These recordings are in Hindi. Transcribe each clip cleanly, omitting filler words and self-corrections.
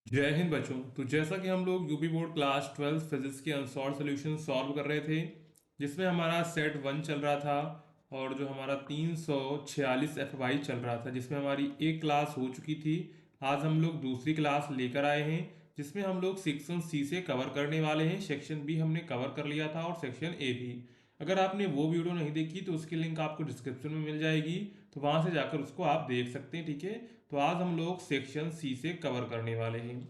जय हिंद बच्चों। तो जैसा कि हम लोग यूपी बोर्ड क्लास 12 फिजिक्स के अनसॉल्व सॉल्यूशन सॉल्व कर रहे थे, जिसमें हमारा सेट 1 चल रहा था और जो हमारा 346 FY चल रहा था, जिसमें हमारी एक क्लास हो चुकी थी। आज हम लोग दूसरी क्लास लेकर आए हैं, जिसमें हम लोग सेक्शन सी से कवर करने वाले हैं। सेक्शन बी हमने कवर कर लिया था और सेक्शन ए भी। अगर आपने वो वीडियो नहीं देखी तो उसकी लिंक आपको डिस्क्रिप्शन में मिल जाएगी, तो वहां से जाकर उसको आप देख सकते हैं। ठीक है, तो आज हम लोग सेक्शन सी से कवर करने वाले हैं।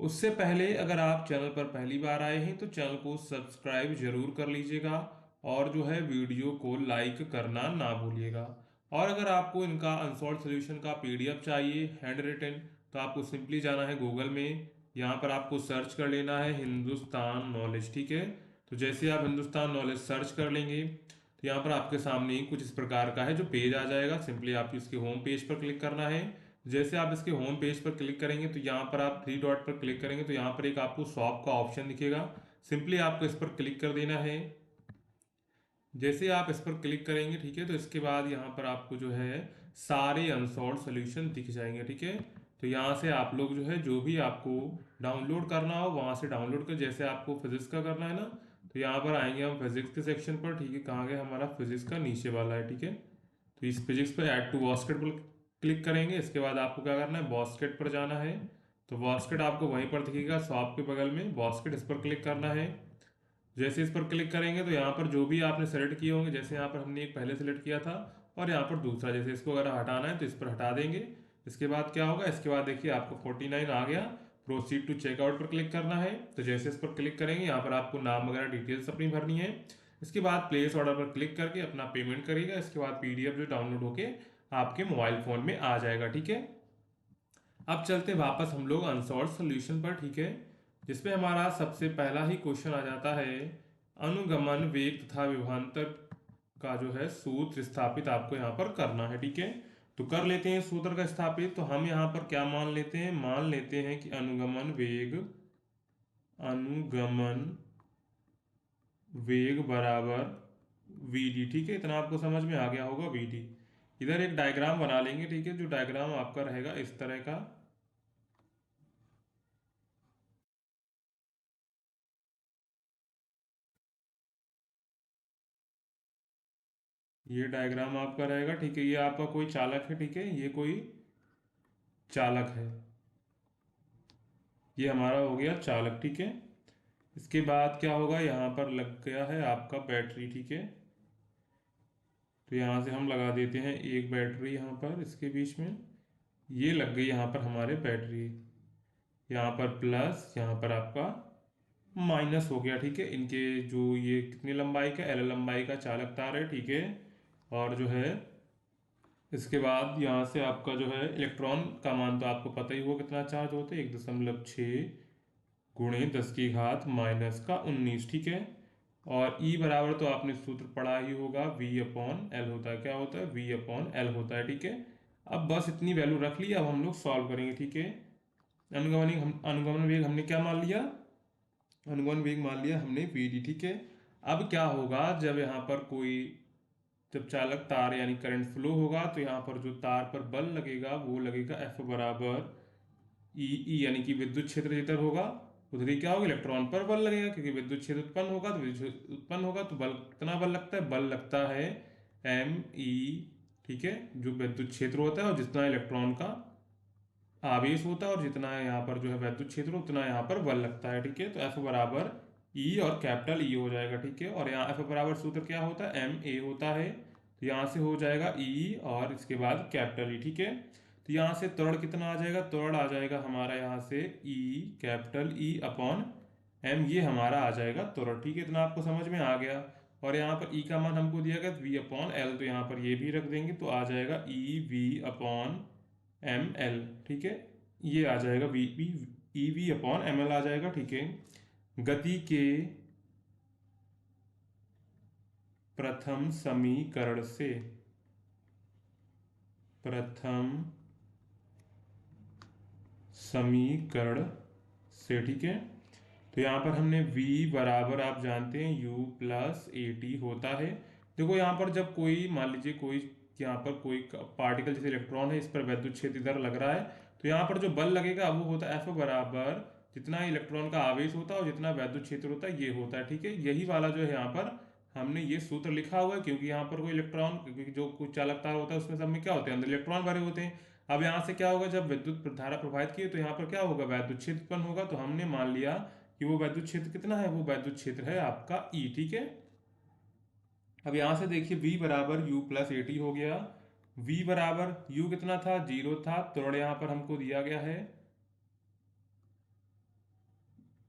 उससे पहले अगर आप चैनल पर पहली बार आए हैं तो चैनल को सब्सक्राइब जरूर कर लीजिएगा और जो है वीडियो को लाइक करना ना भूलिएगा। और अगर आपको इनका अनसॉल्व सॉल्यूशन का PDF चाहिए हैंड रिटन, तो आपको सिंपली जाना है गूगल में। यहाँ पर आपको सर्च कर लेना है हिंदुस्तान नॉलेज। ठीक है, तो जैसे आप हिंदुस्तान नॉलेज सर्च कर लेंगे तो यहाँ पर आपके सामने कुछ इस प्रकार का है जो पेज आ जाएगा। सिंपली आप इसके होम पेज पर क्लिक करना है। जैसे आप इसके होम पेज पर क्लिक करेंगे तो यहाँ पर आप थ्री डॉट पर क्लिक करेंगे तो यहाँ पर एक आपको शॉप का ऑप्शन दिखेगा। सिंपली आपको इस पर क्लिक कर देना है। जैसे आप इस पर क्लिक करेंगे, ठीक है, तो इसके बाद यहाँ पर आपको जो है सारे अनसॉल्व सॉल्यूशन दिख जाएंगे। ठीक है, तो यहाँ से आप लोग जो है जो भी आपको डाउनलोड करना हो वहाँ से डाउनलोड कर। जैसे आपको फिजिक्स का करना है ना, तो यहाँ पर आएंगे हम फिजिक्स के सेक्शन पर। ठीक है, कहाँ गया हमारा फिजिक्स का, नीचे वाला है। ठीक है, तो इस फिजिक्स पर ऐड टू बास्केट पर क्लिक करेंगे। इसके बाद आपको क्या करना है, बास्केट पर जाना है। तो बास्केट आपको वहीं पर दिखेगा शॉप के बगल में, बास्केट इस पर क्लिक करना है। जैसे इस पर क्लिक करेंगे तो यहाँ पर जो भी आपने सेलेक्ट किए होंगे, जैसे यहाँ पर हमने एक पहले सेलेक्ट किया था और यहाँ पर दूसरा, जैसे इसको अगर हटाना है तो इस पर हटा देंगे। इसके बाद क्या होगा, इसके बाद देखिए आपको 49 आ गया। प्रोसीड टू चेकआउट पर क्लिक करना है। तो जैसे इस पर क्लिक करेंगे, यहाँ पर आपको नाम वगैरह डिटेल्स अपनी भरनी है। इसके बाद प्लेस ऑर्डर पर क्लिक करके अपना पेमेंट करिएगा। इसके बाद PDF जो डाउनलोड होके आपके मोबाइल फोन में आ जाएगा। ठीक है, अब चलते हैं वापस हम लोग अनसॉल्व सॉल्यूशन पर। ठीक है, जिसमें हमारा सबसे पहला ही क्वेश्चन आ जाता है, अनुगमन वेग तथा विभवांतर का जो है सूत्र स्थापित आपको यहाँ पर करना है। ठीक है, तो कर लेते हैं सूत्र का स्थापित। तो हम यहाँ पर क्या मान लेते हैं कि अनुगमन वेग बराबर VD। ठीक है, इतना आपको समझ में आ गया होगा। VD, इधर एक डायग्राम बना लेंगे। ठीक है, जो डायग्राम आपका रहेगा इस तरह का। ये डायग्राम आपका रहेगा। ठीक है, ये आपका कोई चालक है। ठीक है, ये कोई चालक है, ये हमारा हो गया चालक। ठीक है, इसके बाद क्या होगा, यहाँ पर लग गया है आपका बैटरी। ठीक है, तो यहाँ से हम लगा देते हैं एक बैटरी यहाँ पर इसके बीच में। ये लग गई यहाँ पर हमारे बैटरी, यहाँ पर प्लस, यहाँ पर आपका माइनस हो गया। ठीक है, इनके जो ये कितनी लंबाई का, L लंबाई का चालक तार है। ठीक है, और जो है इसके बाद यहाँ से आपका जो है इलेक्ट्रॉन का मान तो आपको पता ही होगा कितना चार्ज होता है, 1.6 गुणे 10 की घात माइनस का 19। ठीक है, और E बराबर तो आपने सूत्र पढ़ा ही होगा, V/L होता है। क्या होता है, V/L होता है। ठीक है, अब बस इतनी वैल्यू रख ली, अब हम लोग सॉल्व करेंगे। ठीक है, अनुगमन वेग हमने क्या मान लिया, अनुगमन वेग मान लिया हमने VD। ठीक है, अब क्या होगा, जब यहाँ पर कोई, जब चालक तार यानी करंट फ्लो होगा तो यहाँ पर जो तार पर बल लगेगा वो लगेगा F बराबर ई यानी कि विद्युत क्षेत्र जिधर होगा उधर ही क्या होगा, इलेक्ट्रॉन पर बल लगेगा, क्योंकि विद्युत क्षेत्र उत्पन्न होगा तो विद्युत उत्पन्न होगा तो बल, कितना बल लगता है, बल लगता है ME। ठीक है, जो विद्युत क्षेत्र होता है और जितना इलेक्ट्रॉन का आवेश होता है और जितना यहाँ पर जो है वैद्युत क्षेत्र उतना यहाँ पर बल लगता है। ठीक है, तो F बराबर E और कैपिटल E हो जाएगा। ठीक है, और यहाँ F बराबर सूत्र क्या होता है, MA होता है। तो यहाँ से हो जाएगा E और इसके बाद कैपिटल E। ठीक है, तो यहाँ से त्वरण कितना आ जाएगा, त्वरण आ जाएगा हमारा यहाँ से कैपिटल E अपॉन M, ये हमारा आ जाएगा त्वरण। ठीक है, इतना आपको समझ में आ गया। और यहाँ पर E का मान हमको दिया गया V/L, तो यहाँ पर ये भी रख देंगे तो आ जाएगा EV/ml। ठीक है, ये आ जाएगा EV/ml आ जाएगा। ठीक है, गति के प्रथम समीकरण से, प्रथम समीकरण से, ठीक है, तो यहाँ पर हमने V बराबर आप जानते हैं U+AT होता है। देखो यहाँ पर जब कोई, मान लीजिए कोई कि यहाँ पर कोई पार्टिकल जैसे इलेक्ट्रॉन है, इस पर विद्युत क्षेत्र इधर लग रहा है, तो यहाँ पर जो बल लगेगा वो होता है F बराबर जितना इलेक्ट्रॉन का आवेश होता है और जितना विद्युत क्षेत्र होता है ये होता है। ठीक है, यही वाला जो है यहाँ पर हमने ये सूत्र लिखा हुआ है, क्योंकि यहाँ पर कोई इलेक्ट्रॉन, क्योंकि जो कुछ चालक तार होता है उसमें सब में क्या होते हैं, अंदर इलेक्ट्रॉन भरे होते हैं। अब यहाँ से क्या होगा, जब विद्युत धारा प्रवाहित की तो यहाँ पर क्या होगा, विद्युत क्षेत्र उत्पन्न होगा। तो हमने मान लिया कि वो विद्युत क्षेत्र कितना है, वो विद्युत क्षेत्र है आपका E। ठीक है, अब यहाँ से देखिए V बराबर U प्लस AT हो गया। V बराबर U कितना था, 0 था, तो यहाँ पर हमको दिया गया है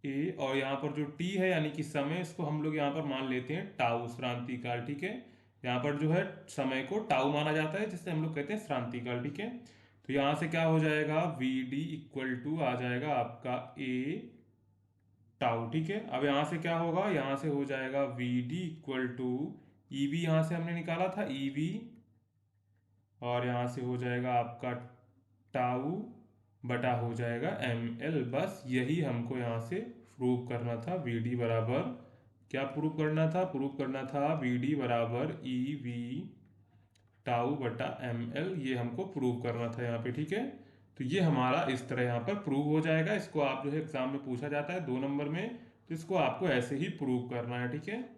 A, और यहाँ पर जो T है यानी कि समय, इसको हम लोग यहाँ पर मान लेते हैं टाउ, श्रांति काल। ठीक है, यहाँ पर जो है समय को टाउ माना जाता है, जिससे हम लोग कहते हैं श्रांति काल। ठीक है, तो यहाँ से क्या हो जाएगा, VD इक्वल टू आ जाएगा आपका A टाउ। ठीक है, अब यहाँ से क्या होगा, यहाँ से हो जाएगा VD इक्वल टू EV, यहाँ से हमने निकाला था EV, और यहाँ से हो जाएगा आपका टाउ बटा हो जाएगा ML। बस यही हमको यहाँ से प्रूव करना था। VD बराबर क्या प्रूव करना था, प्रूव करना था VD बराबर EV टाउ बटा ML, ये हमको प्रूव करना था यहाँ पे। ठीक है, तो ये हमारा इस तरह यहाँ पर प्रूव हो जाएगा। इसको आप जो है एग्जाम में पूछा जाता है 2 नंबर में, तो इसको आपको ऐसे ही प्रूव करना है। ठीक है,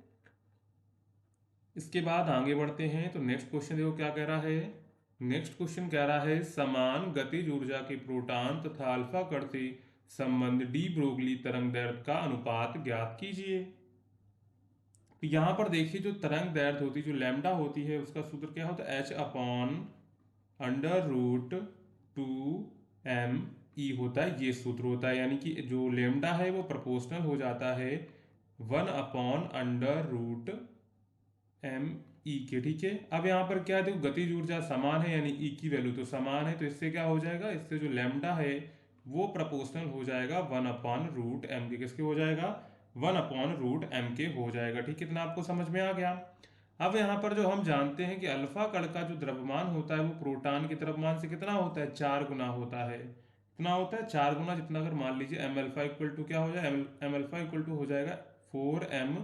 इसके बाद आगे बढ़ते हैं, तो नेक्स्ट क्वेश्चन देखो क्या कह रहा है। नेक्स्ट क्वेश्चन कह रहा है समान गतिज ऊर्जा के प्रोटॉन तथा अल्फा कण से संबंध डी ब्रोगली तरंग दैर्ध्य का अनुपात ज्ञात कीजिए। तो यहाँ पर देखिए जो तरंग दैर्ध्य होती है, जो लैम्डा होती है, उसका सूत्र क्या होता है, H upon under root 2m E होता है, ये सूत्र होता है। यानी कि जो लैम्डा है वो प्रोपोर्शनल हो जाता है 1 अपॉन अंडर रूट ME के। ठीक है, अब यहाँ पर क्या देखो, गतिज ऊर्जा समान है, यानी E की वैल्यू तो समान है, तो इससे क्या हो जाएगा, इससे जो लैम्डा है वो प्रोपोर्शनल हो जाएगा 1 अपॉन रूट M के। किसके हो जाएगा, 1 अपॉन रूट M के हो जाएगा। ठीक है, इतना आपको समझ में आ गया। अब यहाँ पर जो हम जानते हैं कि अल्फा कण का जो द्रव्यमान होता है वो प्रोटॉन के द्रव्यमान से कितना होता है, 4 गुना होता है। कितना होता है, 4 गुना। जितना अगर मान लीजिए एम अल्फा इक्वल टू क्या हो जाए, एम अल्फा इक्वल टू हो जाएगा 4m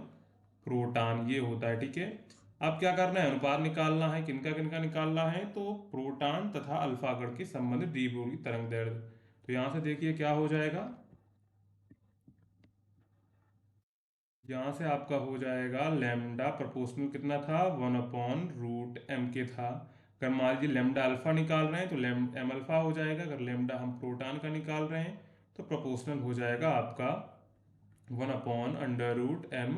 प्रोटॉन, ये होता है। ठीक है, अब क्या करना है, अनुपात निकालना है। किनका किनका निकालना है, तो प्रोटॉन तथा अल्फा कण के संबंध डी ब्रोगली तरंग दैर्ध्य। तो यहाँ से देखिए क्या हो जाएगा, यहाँ से आपका हो जाएगा लैम्डा प्रोपोर्शनल कितना था, 1 अपॉन रूट M के था। अगर मान लीजिए लैम्डा अल्फा निकाल रहे हैं तो एम अल्फा हो जाएगा। अगर लैम्डा हम प्रोटॉन का निकाल रहे हैं तो प्रोपोर्शनल हो जाएगा आपका 1 upon under root M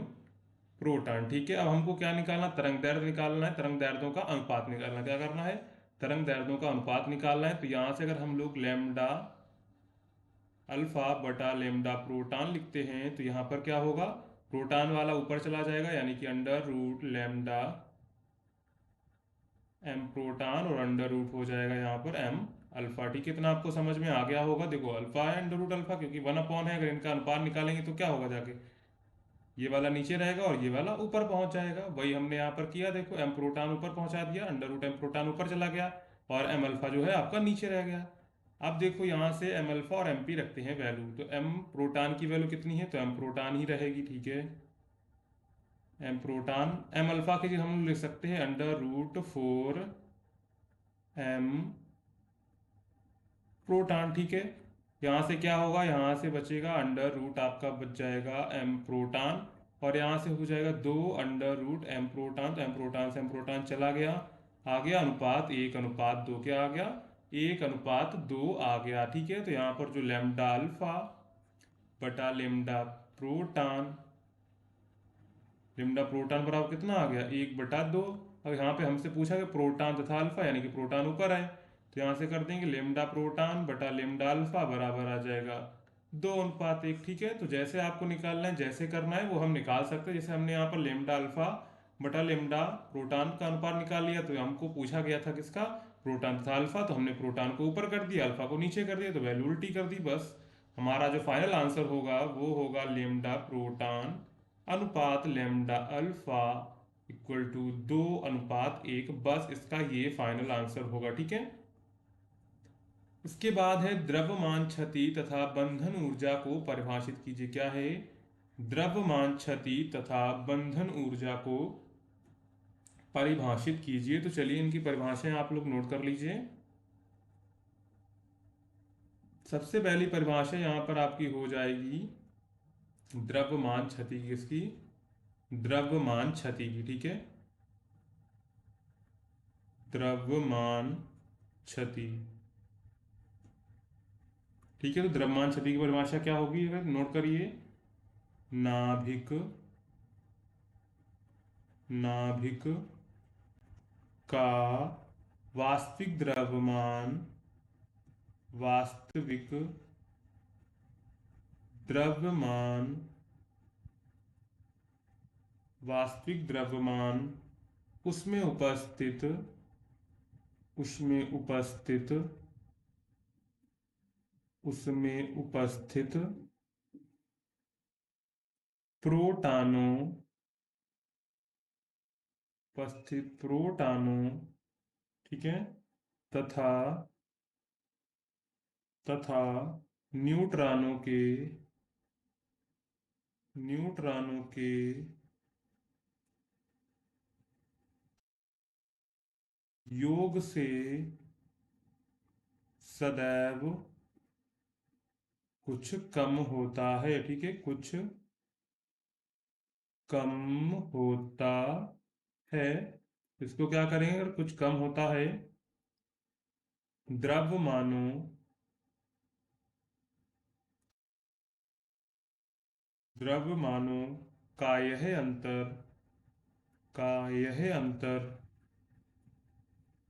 proton. ठीक है, अब हमको क्या निकालना, तरंग दैर्ध्य निकालना है, तरंग दैर्ध्यों का अनुपात निकालना। क्या करना है, तरंग दैर्ध्यों का अनुपात निकालना है। तो यहाँ से अगर हम लोग लैम्डा अल्फा बटा लैम्डा प्रोटॉन लिखते हैं तो यहाँ पर क्या होगा, प्रोटॉन वाला ऊपर चला जाएगा, यानी कि under root lambda M proton, और अंडर रूट हो जाएगा यहाँ पर M अल्फा। ठीक है, इतना आपको समझ में आ गया होगा। देखो अल्फा है अंडर रूट अल्फा, क्योंकि 1 अपॉन है, अगर इनका अनुपात निकालेंगे तो क्या होगा, जाके ये वाला नीचे रहेगा और ये वाला ऊपर पहुंच जाएगा। वही हमने यहाँ पर किया, देखो M प्रोटॉन ऊपर पहुंचा दिया, अंडर रूट M प्रोटॉन ऊपर चला गया, और M अल्फा जो है आपका नीचे रह गया। अब देखो यहाँ से M अल्फा और MP रखते हैं वैल्यू, तो M प्रोटॉन की वैल्यू कितनी है, तो M प्रोटॉन ही रहेगी। ठीक है, M प्रोटॉन, M अल्फा की जगह हम लिख सकते हैं अंडर रूट 4M प्रोटॉन। ठीक है, यहाँ से क्या होगा, यहाँ से बचेगा अंडर रूट आपका बच जाएगा M प्रोटॉन, और यहाँ से हो जाएगा 2 अंडर रूट M प्रोटॉन। तो M प्रोटॉन से M प्रोटॉन चला गया, आ गया अनुपात 1:2। क्या आ गया, 1:2 आ गया। ठीक है, तो यहाँ पर जो लैम्डा अल्फा बटा लैम्डा प्रोटॉन, लैम्डा प्रोटॉन बराबर कितना आ गया, 1/2। अब यहाँ पे हमसे पूछा कि प्रोटॉन तथा अल्फा, यानी कि प्रोटॉन ऊपर है, तो यहाँ से कर देंगे लैम्डा प्रोटॉन बटा लैम्डा अल्फा बराबर आ जाएगा 2:1। ठीक है, तो जैसे आपको निकालना है, जैसे करना है वो हम निकाल सकते हैं। जैसे हमने यहाँ पर लैम्डा अल्फा बटा लैम्डा प्रोटॉन का अनुपात निकाल लिया, तो हमको पूछा गया था किसका, प्रोटॉन तथा अल्फा, तो हमने प्रोटॉन को ऊपर कर दिया, अल्फा को नीचे कर दिया, तो वैल्यू उल्टी कर दी। बस हमारा जो फाइनल आंसर होगा वो होगा लैम्डा प्रोटॉन अनुपात लैम्डा अल्फा इक्वल टू 2:1। बस इसका ये फाइनल आंसर होगा। ठीक है, इसके बाद है द्रव्यमान क्षति तथा बंधन ऊर्जा को परिभाषित कीजिए। क्या है, द्रव्यमान क्षति तथा बंधन ऊर्जा को परिभाषित कीजिए। तो चलिए इनकी परिभाषाएं आप लोग नोट कर लीजिए। सबसे पहली परिभाषा यहाँ पर आपकी हो जाएगी द्रव्यमान क्षति की, इसकी द्रव्यमान क्षति की, ठीक है, द्रव्यमान क्षति। ठीक है, तो द्रव्यमान क्षति की परिभाषा क्या होगी, अगर नोट करिए, नाभिक नाभिक का वास्तविक द्रव्यमान, वास्तविक द्रव्यमान, वास्तविक द्रव्यमान उसमें उपस्थित, उसमें उपस्थित, उसमें उपस्थित प्रोटॉनों, उपस्थित प्रोटॉनों, ठीक है, तथा तथा न्यूट्रॉनों के, न्यूट्रॉनों के योग से सदैव कुछ कम होता है, ठीक है, कुछ कम होता है। इसको क्या करेंगे, अगर कुछ कम होता है, द्रव्यमानों, द्रव्यमानों का यह अंतर, का यह अंतर,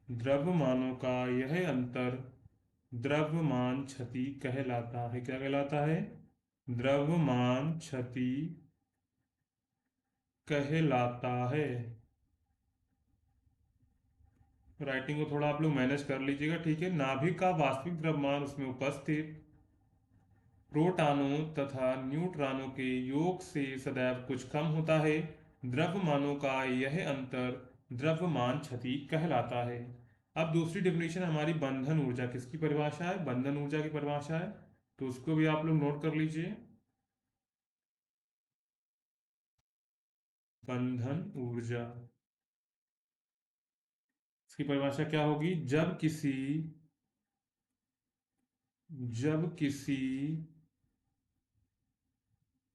द्रव्यमानों का यह अंतर द्रव्यमान क्षति कहलाता है। क्या कहलाता है, द्रव्यमान क्षति कहलाता है। राइटिंग को थोड़ा आप लोग मैनेज कर लीजिएगा, ठीक है। नाभिक का वास्तविक द्रव्यमान उसमें उपस्थित प्रोटॉनों तथा न्यूट्रॉनों के योग से सदैव कुछ कम होता है। द्रव्यमानों का यह अंतर द्रव्यमान क्षति कहलाता है। अब दूसरी डेफिनेशन हमारी बंधन ऊर्जा, किसकी परिभाषा है, बंधन ऊर्जा की परिभाषा है, तो उसको भी आप लोग नोट कर लीजिए। बंधन ऊर्जा, इसकी परिभाषा क्या होगी, जब किसी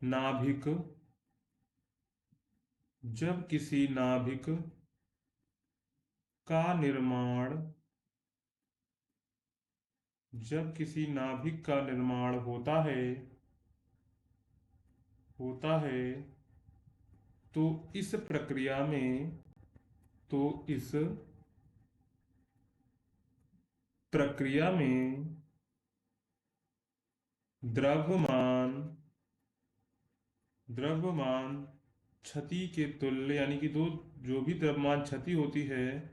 नाभिक, जब किसी नाभिक का निर्माण, जब किसी नाभिक का निर्माण होता है, होता है, तो इस प्रक्रिया में, तो इस प्रक्रिया में द्रव्यमान, द्रव्यमान क्षति के तुल्य, यानी कि दो, जो भी द्रव्यमान क्षति होती है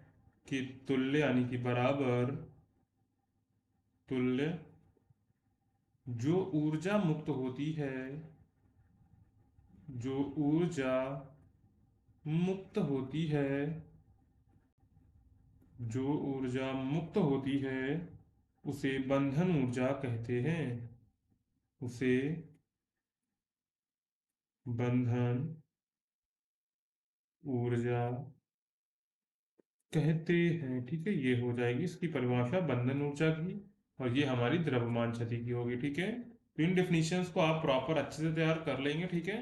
कि तुल्य, यानी कि बराबर, तुल्य, जो ऊर्जा मुक्त होती है, जो ऊर्जा मुक्त होती है, जो ऊर्जा मुक्त होती है उसे बंधन ऊर्जा कहते हैं, उसे बंधन ऊर्जा कहते हैं। ठीक है, ये हो जाएगी इसकी परिभाषा बंधन ऊर्जा की, और ये हमारी द्रव्यमान क्षति की होगी। ठीक है, तो इन डेफिनेशंस को आप प्रॉपर अच्छे से तैयार कर लेंगे। ठीक है,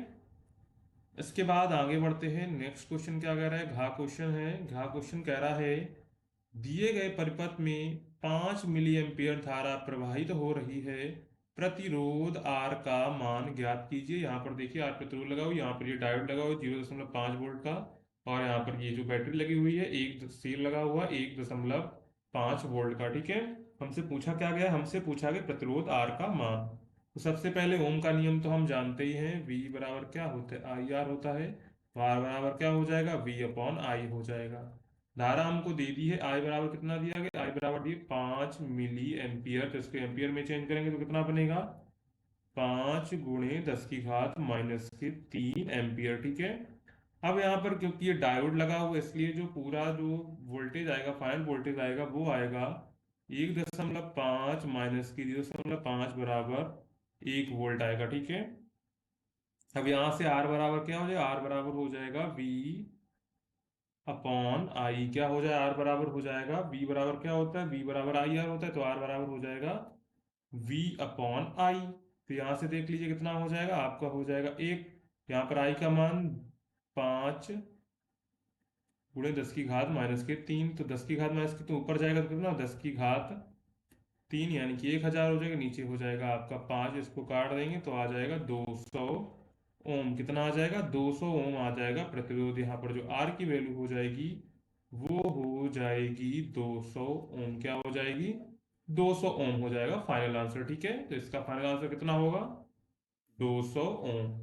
इसके बाद आगे बढ़ते हैं। नेक्स्ट क्वेश्चन क्या कह रहा है, घा क्वेश्चन है। घा क्वेश्चन कह रहा है दिए गए परिपथ में 5 मिली एम्पियर धारा प्रवाहित हो रही है, प्रतिरोध आर का मान ज्ञात कीजिए। यहाँ पर देखिए आर प्रतिरोध लगाओ, यहाँ पर ये डायोड लगाओ 0.5 वोल्ट का, और यहाँ पर ये जो बैटरी लगी हुई है, एक सेल लगा हुआ 1.5 वोल्ट का। ठीक है, हमसे पूछा क्या गया, हमसे पूछा गया प्रतिरोध आर का मान। तो सबसे पहले ओम का नियम तो हम जानते ही हैं, V बराबर क्या होता है, आई आर होता है। तो आर बराबर क्या हो जाएगा, V अपॉन आई हो जाएगा। धारा हमको दे दी है, आई बराबर कितना दिया गया, आई बराबर दिए 5 मिली एम्पियर। तो इसको एम्पियर में चेंज करेंगे तो कितना बनेगा, 5 × 10⁻³ एम्पियर। ठीक है, अब यहाँ पर क्योंकि ये डायोड लगा हुआ है, इसलिए जो पूरा जो वोल्टेज आएगा, फाइनल वोल्टेज आएगा, वो आएगा 1.5 -0.5 बराबर 1 वोल्ट आएगा। ठीक है, अब यहाँ से आर बराबर क्या हो जाएगा, आर बराबर हो जाएगा V अपॉन आई क्या हो जाए, आर बराबर हो जाएगा, बी बराबर क्या होता है, बी बराबर आई आर होता है, तो आर बराबर हो जाएगा वी अपॉन आई। तो यहाँ से देख लीजिए कितना हो जाएगा, आपका हो जाएगा एक, यहाँ पर आई का मान 5 गुणे 10 की घात -3, तो 10 की घात -3 तो ऊपर जाएगा तो कितना, 10 की घात 3 यानी कि 1000 हो जाएगा, नीचे हो जाएगा आपका 5, इसको काट देंगे तो आ जाएगा 200 ओम। कितना आ जाएगा, 200 ओम आ जाएगा प्रतिरोध। यहाँ पर जो आर की वैल्यू हो जाएगी वो हो जाएगी 200 ओम। क्या हो जाएगी, 200 ओम हो जाएगा फाइनल आंसर। ठीक है, तो इसका फाइनल आंसर कितना होगा, 200 ओम।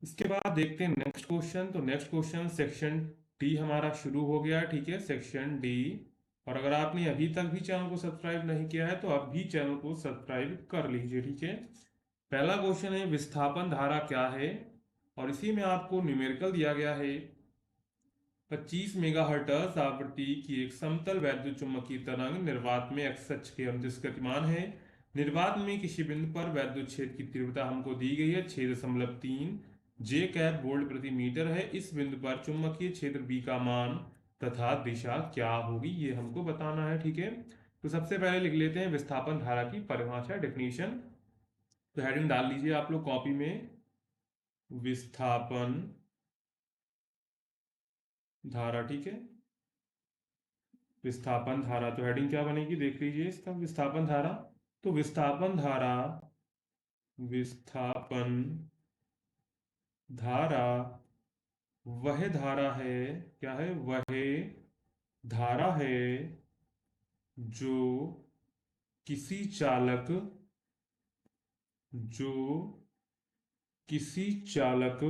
इसके बाद देखते हैं नेक्स्ट क्वेश्चन। तो नेक्स्ट क्वेश्चन सेक्शन डी हमारा शुरू हो गया। ठीक है, सेक्शन डी। और अगर आपने अभी तक भी चैनल को सब्सक्राइब नहीं किया है तो आप भी चैनल को सब्सक्राइब कर लीजिए। ठीक है, पहला क्वेश्चन है विस्थापन धारा क्या है, और इसी में आपको न्यूमेरिकल दिया गया है 25 मेगाहर्ट्ज आवृत्ति की एक समतल वैद्युत चुम्बकीय तरंग निर्वात में एक्स अक्ष के अनुदिश गतिमान है। निर्वात में किसी बिंदु पर वैद्युत क्षेत्र की तीव्रता हमको दी गई है 6.3 जे कैप वोल्ट प्रति मीटर है। इस बिंदु पर चुंबकीय क्षेत्र बी का मान तथा दिशा क्या होगी, ये हमको बताना है। ठीक है, तो सबसे पहले लिख लेते हैं विस्थापन धारा की परिभाषा, डेफिनेशन। तो हेडिंग डाल लीजिए आप लोग कॉपी में, विस्थापन धारा। ठीक है, विस्थापन धारा, तो हेडिंग क्या बनेगी देख लीजिए इसका, विस्थापन धारा। तो विस्थापन धारा, विस्थापन धारा वह धारा है, क्या है, वह धारा है जो किसी चालक, जो किसी चालक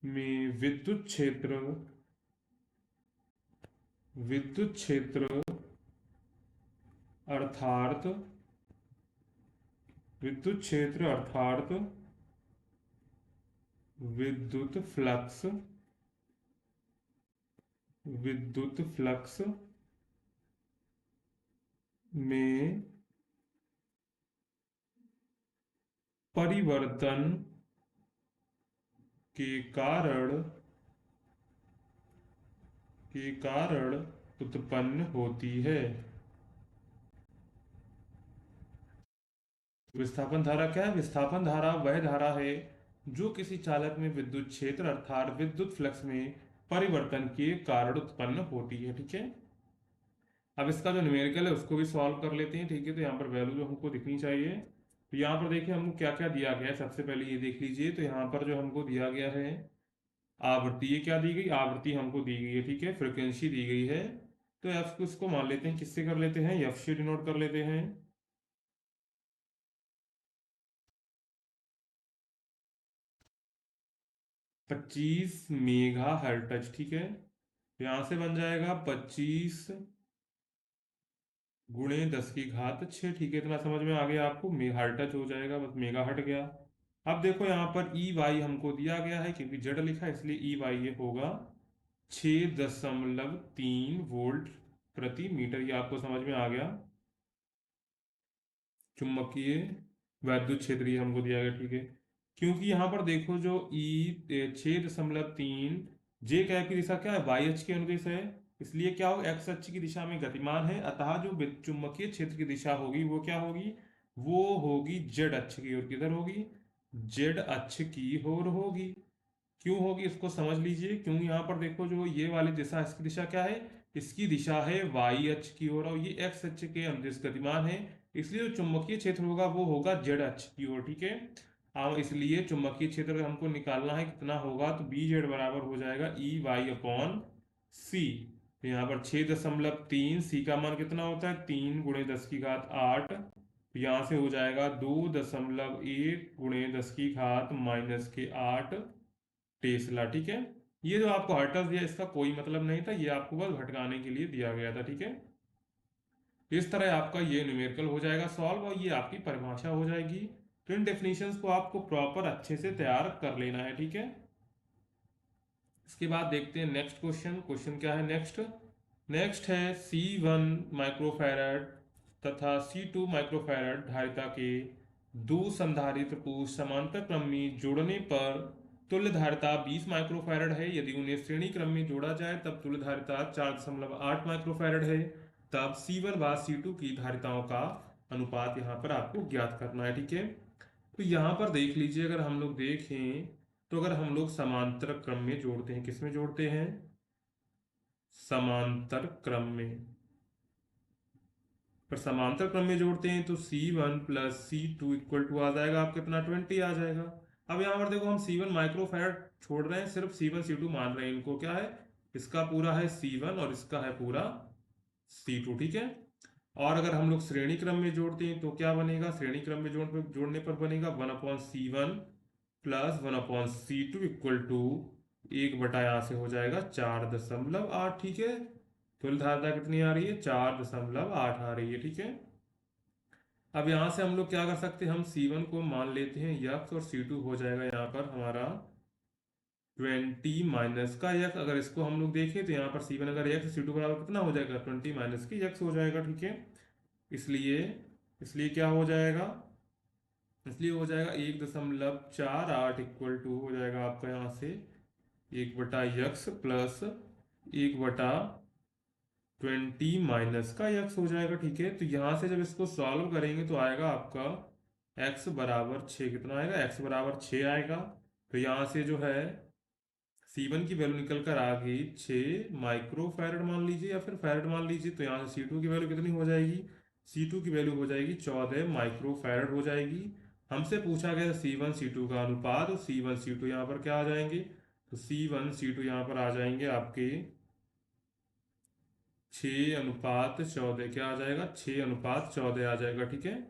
में विद्युत क्षेत्र अर्थात विद्युत क्षेत्र अर्थात विद्युत फ्लक्स, विद्युत फ्लक्स में परिवर्तन के कारण उत्पन्न होती है। विस्थापन धारा क्या है, विस्थापन धारा वह धारा है जो किसी चालक में विद्युत क्षेत्र अर्थात विद्युत फ्लक्स में परिवर्तन के कारण उत्पन्न होती है। ठीक है, अब इसका जो न्यूमेरिकल है उसको भी सॉल्व कर लेते हैं। ठीक है, तो यहाँ पर वैल्यू जो हमको दिखनी चाहिए, तो यहाँ पर देखिए हमको क्या क्या दिया गया है। सबसे पहले ये देख लीजिए, तो यहाँ पर जो हमको दिया गया है आवृत्ति, ये क्या दी गई, आवृत्ति हमको दी गई है। ठीक है, फ्रिक्वेंसी दी गई है, तो एफ को इसको मान लेते हैं, किससे कर लेते हैं, एफ से डिनोट कर लेते हैं। 25 मेगा हर्ट्ज। ठीक है, यहां से बन जाएगा 25 गुणे 10 की घात 6। ठीक है, इतना समझ में आ गया आपको, हर्ट्ज हो जाएगा, बस मेगा हट गया। अब देखो यहाँ पर ई वाई हमको दिया गया है, क्योंकि जेड लिखा है इसलिए ई वाई ये होगा 6.3 वोल्ट प्रति मीटर, ये आपको समझ में आ गया। चुंबकीय वैद्युत क्षेत्र ये हमको दिया गया। ठीक है, क्योंकि यहाँ पर देखो जो ई 6.3 जे कैप की दिशा क्या है, वाई अक्ष के अनुदिश है, इसलिए क्या हो, एक्स अक्ष की दिशा में गतिमान है, अतः जो चुंबकीय क्षेत्र की दिशा होगी वो क्या होगी, वो होगी जेड अक्ष की ओर। किधर होगी, जेड अक्ष की ओर होगी। क्यों होगी इसको समझ लीजिए, क्योंकि यहाँ पर देखो जो ये वाली दिशा, इसकी दिशा क्या है, इसकी दिशा है वाई अक्ष की ओर, और ये एक्स अक्ष के अनुदिश गतिमान है, इसलिए जो चुंबकीय क्षेत्र होगा वो होगा जेड अक्ष की ओर। ठीक है, अब इसलिए चुंबकीय क्षेत्र हमको निकालना है कितना होगा, तो बी जेड बराबर हो जाएगा ई वाई अपॉन सी। तो यहाँ पर 6.3, सी का मान कितना होता है, 3 गुणे 10 की घात 8, तो यहाँ से हो जाएगा 2.1 गुणे 10 की घात -8 टेस्ला। ठीक है, ये जो आपको हर्ट्ज दिया इसका कोई मतलब नहीं था, ये आपको बस भटकाने के लिए दिया गया था। ठीक है, इस तरह आपका ये न्यूमेरिकल हो जाएगा सॉल्व, और ये आपकी परिभाषा हो जाएगी। तो इन डेफिनेशंस को आपको प्रॉपर अच्छे से तैयार कर लेना है। ठीक है, इसके बाद देखते हैं नेक्स्ट क्वेश्चन। क्वेश्चन क्या है नेक्स्ट, नेक्स्ट है C1 माइक्रोफैरड तथा C2 माइक्रोफैरड धारिता के दो संधारित्र को समांतर क्रम में जोड़ने पर तुल्य धारिता 20 माइक्रोफैरड है। यदि उन्हें श्रेणी क्रम में जोड़ा जाए तब तुल्य धारिता 4.8 माइक्रोफैरड है। तब C1 व C2 की धारिताओं का अनुपात यहाँ पर आपको ज्ञात करना है। ठीक है, तो यहाँ पर देख लीजिए, अगर हम लोग देखें तो अगर हम लोग समांतर क्रम में जोड़ते हैं, किस में जोड़ते हैं? समांतर क्रम में। पर समांतर क्रम में जोड़ते हैं तो C1 plus C2 equal to आ जाएगा आपके अपना 20 आ जाएगा। अब यहाँ पर देखो, हम C1 माइक्रोफैरड छोड़ रहे हैं, सिर्फ C1 C2 मान रहे हैं। इनको क्या है, इसका पूरा है C1 और इसका है पूरा C2। ठीक है, और अगर हम लोग श्रेणी क्रम में जोड़ते हैं तो क्या बनेगा? श्रेणी क्रम में जोड़ने पर बनेगा 1/C1 plus 1/C2 equal to 1 बटा यहाँ से हो जाएगा 4.8। ठीक है, तुल्य धारिता कितनी आ रही है? 4.8 आ रही है। ठीक है, अब यहाँ से हम लोग क्या कर सकते हैं? हम C1 को मान लेते हैं यक्स और C2 हो जाएगा यहाँ पर हमारा 20 माइनस का यक्स। अगर इसको हम लोग देखें तो यहाँ पर C1 अगर यक्स, C2 बराबर कितना हो जाएगा? 20 माइनस की यक्स हो जाएगा। ठीक है, इसलिए इसलिए क्या हो जाएगा? इसलिए हो जाएगा 1.48 इक्वल टू हो जाएगा आपका यहाँ से 1/x प्लस 1/20 माइनस का x हो जाएगा। ठीक है, तो यहाँ से जब इसको सॉल्व करेंगे तो आएगा आपका x बराबर 6। कितना आएगा? x बराबर 6 आएगा। तो यहाँ से जो है C1 की वैल्यू निकल कर आ गई 6 माइक्रोफैरड मान लीजिए या फिर फैरड मान लीजिए। तो यहाँ से C2 की वैल्यू कितनी हो जाएगी? C2 की वैल्यू हो जाएगी 14 माइक्रोफैरड हो जाएगी। हमसे पूछा गया C1 C2 का अनुपात, तो C1 C2 यहाँ पर क्या आ जाएंगे? तो C1 C2 यहाँ पर आ जाएंगे आपके 6:14। क्या आ जाएगा? 6:14 आ जाएगा। ठीक है,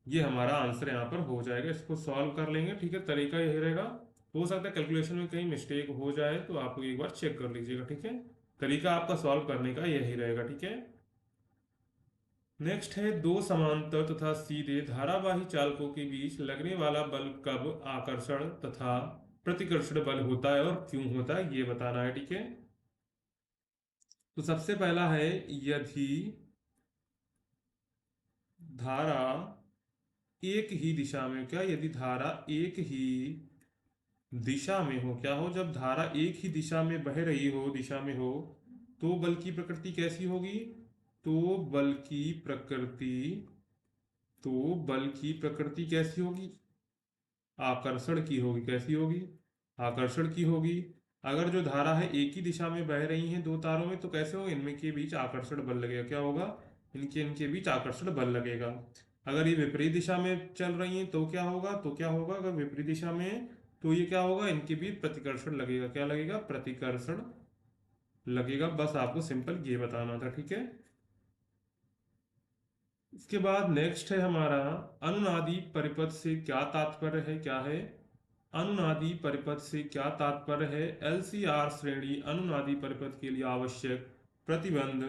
ये हमारा आंसर यहाँ पर हो जाएगा। इसको सॉल्व कर लेंगे। ठीक है, तरीका यही रहेगा। हो सकता है कैलकुलेशन में कहीं मिस्टेक हो जाए तो आप एक बार चेक कर लीजिएगा। ठीक है, तरीका आपका सॉल्व करने का यही रहेगा। ठीक है, नेक्स्ट है, दो समांतर तथा सीधे धारावाही चालकों के बीच लगने वाला बल कब आकर्षण तथा प्रतिकर्षण बल होता है और क्यों होता है, ये बताना है। ठीक है, तो सबसे पहला है, यदि धारा एक ही दिशा में, क्या? यदि धारा एक ही दिशा में हो, क्या हो? जब धारा एक ही दिशा में बह रही हो, दिशा में हो, तो बल की प्रकृति कैसी होगी? तो बल की प्रकृति तो बल की प्रकृति कैसी होगी? आकर्षण की होगी। कैसी होगी? आकर्षण की होगी। अगर जो धारा है एक ही दिशा में बह रही हैं दो तारों में, तो कैसे होगा? इनमें के बीच आकर्षण बल लगेगा। क्या होगा? इनके इनके बीच आकर्षण बल लगेगा। अगर ये विपरीत दिशा में चल रही हैं तो क्या होगा? अगर विपरीत दिशा में है, तो ये क्या होगा? इनके बीच प्रतिकर्षण लगेगा। क्या लगेगा? प्रतिकर्षण लगेगा। बस आपको सिंपल ये बताना था। ठीक है, इसके बाद नेक्स्ट है हमारा, अनुनादी परिपथ से क्या तात्पर्य है? क्या है? अनुनादी परिपथ से क्या तात्पर्य है? LCR श्रेणी अनुनादी परिपथ के लिए आवश्यक प्रतिबंध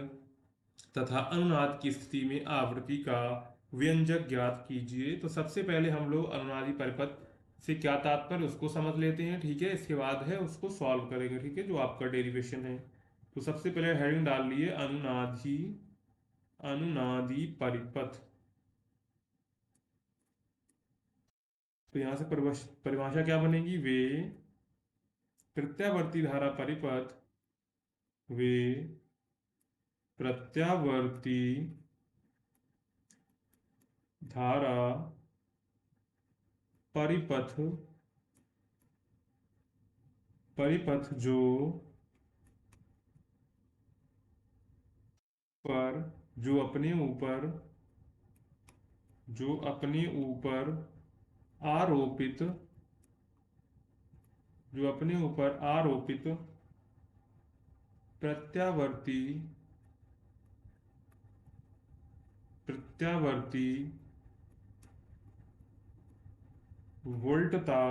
तथा अनुनाद की स्थिति में आवृत्ति का व्यंजक ज्ञात कीजिए। तो सबसे पहले हम लोग अनुनादी परिपथ से क्या तात्पर्य उसको समझ लेते हैं। ठीक है, इसके बाद है उसको सॉल्व करेंगे। ठीक है, जो आपका डेरिवेशन है। तो सबसे पहले हेडिंग डाल लिए, अनुनादी अनुनादी परिपथ। तो यहाँ से परिभाषा क्या बनेगी? प्रत्यावर्ती धारा परिपथ वे प्रत्यावर्ती धारा परिपथ परिपथ पर जो अपने ऊपर जो अपने ऊपर आरोपित जो अपने ऊपर आरोपित प्रत्यावर्ती प्रत्यावर्ती वोल्टता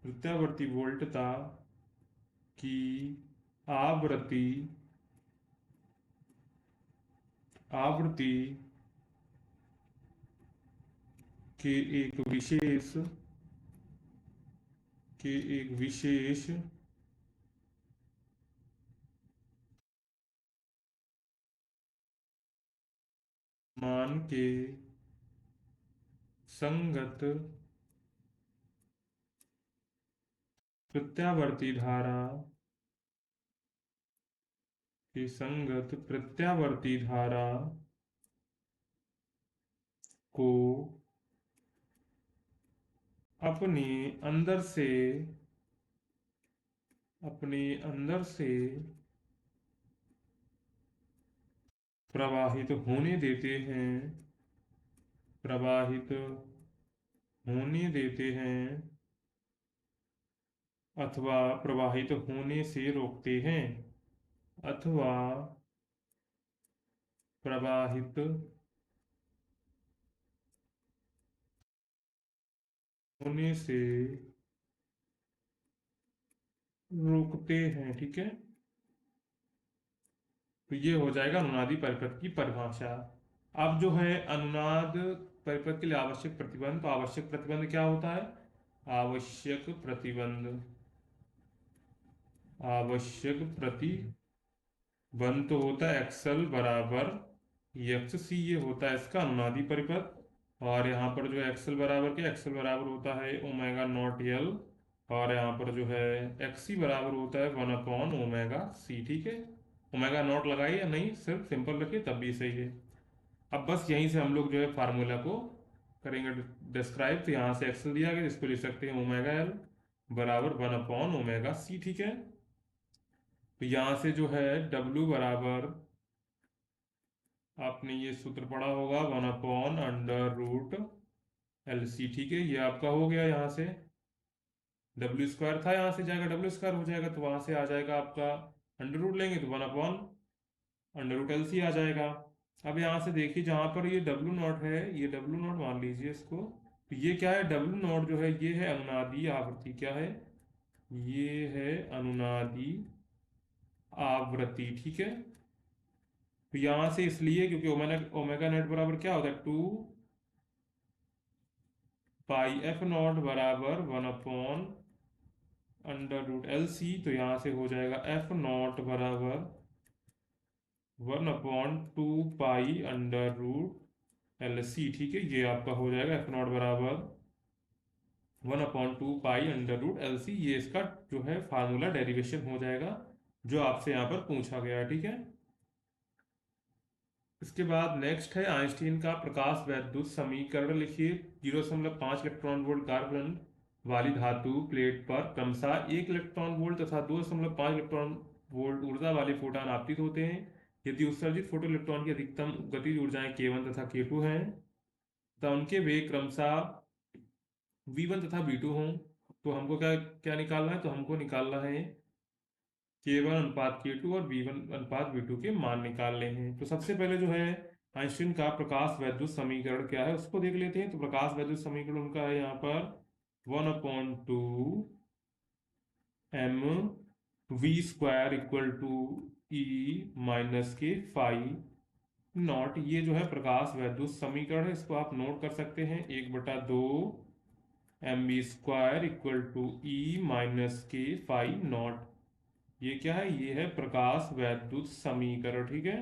प्रत्यावर्ती वोल्टता की आवृत्ति आवृत्ति के एक विशेष के एक विशेष मान के संगत प्रत्यावर्ती धारा के संगत प्रत्यावर्ती धारा को अपने अंदर से अपने अंदर से प्रवाहित होने देते हैं, प्रवाहित होने देते हैं अथवा प्रवाहित होने से रोकते हैं, अथवा प्रवाहित होने से रोकते हैं। ठीक है, तो ये हो जाएगा अनुनादी परिपथ की परिभाषा। अब जो है अनुनाद परिपथ के लिए आवश्यक प्रतिबंध, तो आवश्यक प्रतिबंध क्या होता है? आवश्यक प्रतिबंध, आवश्यक प्रतिबंध तो होता है एक्सल बराबर यक्स सी, ये होता है इसका अनुनादी परिपथ। और यहाँ पर जो है एक्सल बराबर क्या, एक्सल बराबर होता है ओमेगा नॉट एल, और यहाँ पर जो है एक्स सी बराबर होता है 1/ओमेगा सी। ठीक है, ओमेगा नॉट लगाइए या नहीं, सिर्फ सिंपल रखिए तब भी सही है। अब बस यहीं से हम लोग जो है फार्मूला को करेंगे डिस्क्राइब। तो यहाँ से एक्सल दिया गया, जिसको लिख सकते हैं ओमेगा एल बराबर 1/ओमेगा सी। ठीक है, तो यहाँ से जो है डब्ल्यू बराबर, आपने ये सूत्र पढ़ा होगा 1/√LC। ठीक है, ये आपका हो गया। यहाँ से डब्ल्यू स्क्वायर था, यहाँ से जाएगा डब्ल्यू स्क्वायर हो जाएगा, तो वहाँ से आ जाएगा आपका अंडर रूट लेंगे तो 1/√LC आ जाएगा। अब यहाँ से देखिए, जहाँ पर ये डब्ल्यू नॉट है, ये डब्ल्यू नॉट मान लीजिए इसको, तो ये क्या है, डब्ल्यू नॉट जो है ये है अनुनादी आवृत्ति। क्या है? ये है अनुनादी आवृत्ति। ठीक है, तो यहाँ से इसलिए क्योंकि ओमेगा ओमेगा नेट बराबर क्या होता है, 2πf0 बराबर 1/√LC। तो यहाँ से हो जाएगा f0 बराबर 1/2π√LC। ठीक है, ये आपका हो जाएगा f0 बराबर 1/2π√LC। ये इसका जो है फार्मूला डेरिवेशन हो जाएगा, जो आपसे यहाँ पर पूछा गया है। ठीक है, इसके बाद नेक्स्ट है आइंस्टीन का प्रकाश वैद्युत समीकरण लिखिए। 0.5 इलेक्ट्रॉन वोल्ट कार्बन वाली धातु प्लेट पर क्रमशः 1 इलेक्ट्रॉन वोल्ट तथा 2.5 इलेक्ट्रॉन वोल्ट ऊर्जा वाले फोटॉन आपतित होते हैं। यदि उत्सर्जित फोटो इलेक्ट्रॉन की अधिकतम गतिज ऊर्जाएं K1 तथा K2 हैं, तथा उनके वेग क्रमशः V1 तथा V2 हों, तो हमको क्या क्या निकालना है? तो हमको निकालना है K1 अनुपात K2 और V1 अनुपात V2 के मान निकालने हैं। तो सबसे पहले जो है आइंस्टीन का प्रकाश वैद्युत समीकरण क्या है उसको देख लेते हैं। तो प्रकाश वैद्युत समीकरण उनका है यहाँ पर 1/2 mv² equal to E minus के फाई नॉट। ये जो है प्रकाश वैद्युत समीकरण है, इसको आप नोट कर सकते हैं। 1/2 mv² equal to E minus के फाई नॉट। ये क्या है? ये है प्रकाश वैद्युत समीकरण। ठीक है,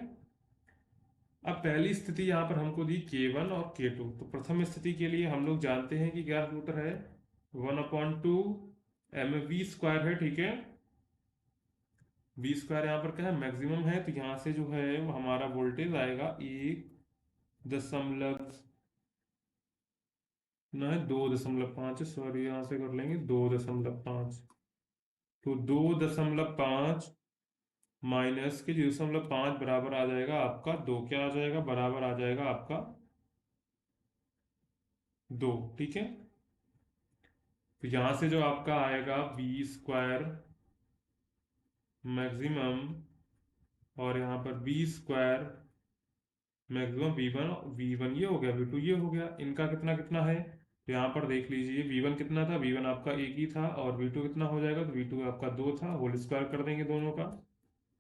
अब पहली स्थिति यहाँ पर हमको दी K1 और K2। तो प्रथम स्थिति के लिए हम लोग जानते हैं कि क्या सूत्र है, 1/2 mv² है। ठीक है, v² यहाँ पर क्या है, मैक्सिमम है, तो यहाँ से जो है हमारा वोल्टेज आएगा 2.5, सॉरी यहाँ से कर लेंगे 2.5। तो 2.5 माइनस के 0.5 बराबर आ जाएगा आपका 2। क्या आ जाएगा? बराबर आ जाएगा आपका 2। ठीक है, तो यहां से जो आपका आएगा v² मैक्सिमम, और यहाँ पर v² मैक्सिमम v1 ये हो गया, v2 ये हो गया। इनका कितना कितना है? तो यहाँ पर देख लीजिए, v1 कितना था, v1 आपका 1 ही था, और v2 कितना हो जाएगा, तो v2 आपका 2 था। होल स्क्वायर कर देंगे दोनों का,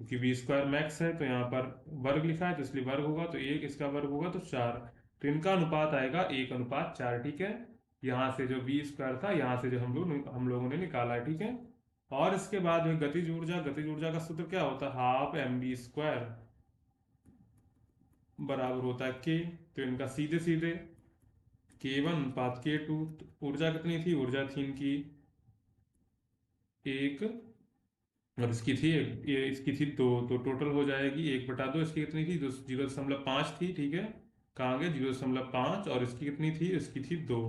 क्योंकि v² मैक्स है, तो यहाँ पर वर्ग लिखा है तो इसलिए वर्ग होगा, तो 1 इसका वर्ग होगा तो 4। तो इनका अनुपात आएगा 1/4। ठीक है, यहाँ से जो v² था, यहाँ से जो हम लोगों ने निकाला है। ठीक है, और इसके बाद में गतिज ऊर्जा का सूत्र क्या होता है, 12mv² बराबर होता है k। तो इनका सीधे सीधे K1 अनुपात K2। ऊर्जा कितनी थी? ऊर्जा थी इनकी एक, और इसकी थी ये इसकी थी दो, तो टोटल हो जाएगी 1/2। इसकी कितनी थी? 0.5 थी, ठीक है। कहाँ गए? 0.5। और इसकी कितनी थी? इसकी थी 2।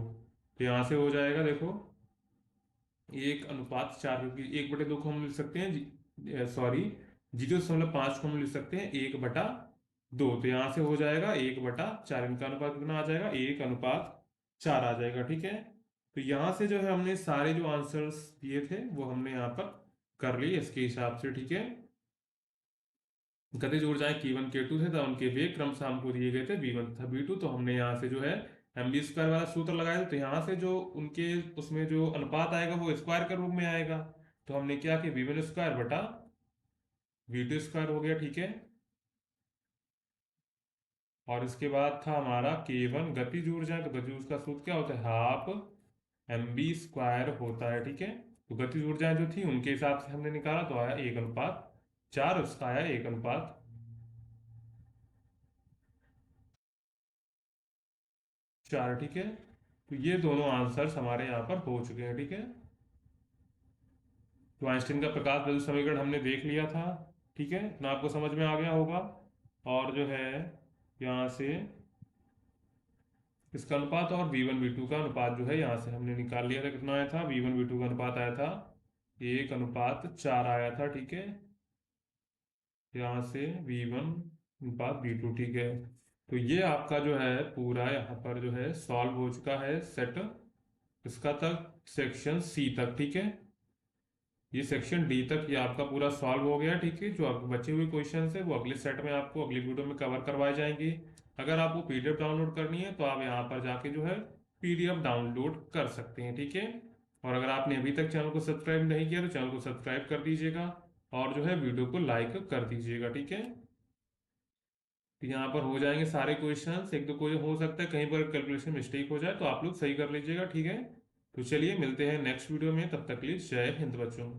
तो यहाँ से हो जाएगा देखो 1:4, क्योंकि 1/2 को हम लिख सकते हैं, सॉरी, 0.5 को हम लिख सकते हैं 1/2। तो यहाँ से हो जाएगा 1/4। इनका अनुपात कितना आ जाएगा? 1:4 आ जाएगा, ठीक है। तो यहाँ से जो है हमने सारे जो आंसर्स दिए थे वो हमने यहाँ पर कर लिए इसके हिसाब से, ठीक है। गतिज ऊर्जाएं K1 K2 थे, तो उनके वेग क्रमशः हमको दिए गए थे V1 तथा V2। तो हमने यहाँ से जो है mv² वाला सूत्र लगाया था। तो यहाँ से जो उनके उसमें जो अनुपात आएगा वो स्क्वायर के रूप में आएगा। तो हमने क्या कि V1² बटा V2² हो गया, ठीक है। और इसके बाद था हमारा K1 गतिज ऊर्जा। तो गतिज ऊर्जा का सूत्र क्या होता है? हाफ mv² होता है, ठीक है। तो गतिज ऊर्जाएं जो थी उनके हिसाब से हमने निकाला, तो आया 1:4। उसका आया 1:4, ठीक है। तो ये दोनों आंसर्स हमारे यहाँ पर हो चुके हैं, ठीक है। तो आइंस्टीन का प्रकाश गति समीकरण हमने देख लिया था, ठीक है ना, आपको समझ में आ गया होगा। और जो है यहाँ से इसका अनुपात और V1 V2 का अनुपात जो है यहाँ से हमने निकाल लिया था। कितना आया था? V1 V2 का अनुपात आया था 1:4 आया था, ठीक है। यहाँ से V1:V2, ठीक है। तो ये आपका जो है पूरा यहाँ पर जो है सॉल्व हो चुका है सेट इसका तक, सेक्शन सी तक, ठीक है। ये सेक्शन डी तक ये आपका पूरा सॉल्व हो गया, ठीक है। जो आपके बचे हुए क्वेश्चन है वो अगले सेट में आपको अगली वीडियो में कवर करवाए जाएंगे। अगर आपको पीडीएफ डाउनलोड करनी है तो आप यहाँ पर जाके जो है पीडीएफ डाउनलोड कर सकते हैं, ठीक है। और अगर आपने अभी तक चैनल को सब्सक्राइब नहीं किया तो चैनल को सब्सक्राइब कर दीजिएगा, और जो है वीडियो को लाइक कर दीजिएगा, ठीक है। तो यहाँ पर हो जाएंगे सारे क्वेश्चंस। एक दो कोई हो सकता है कहीं पर कैलकुलेशन मिस्टेक हो जाए, तो आप लोग सही कर लीजिएगा, ठीक है। तो चलिए मिलते हैं नेक्स्ट वीडियो में, तब तक के लिए जय हिंद बच्चों।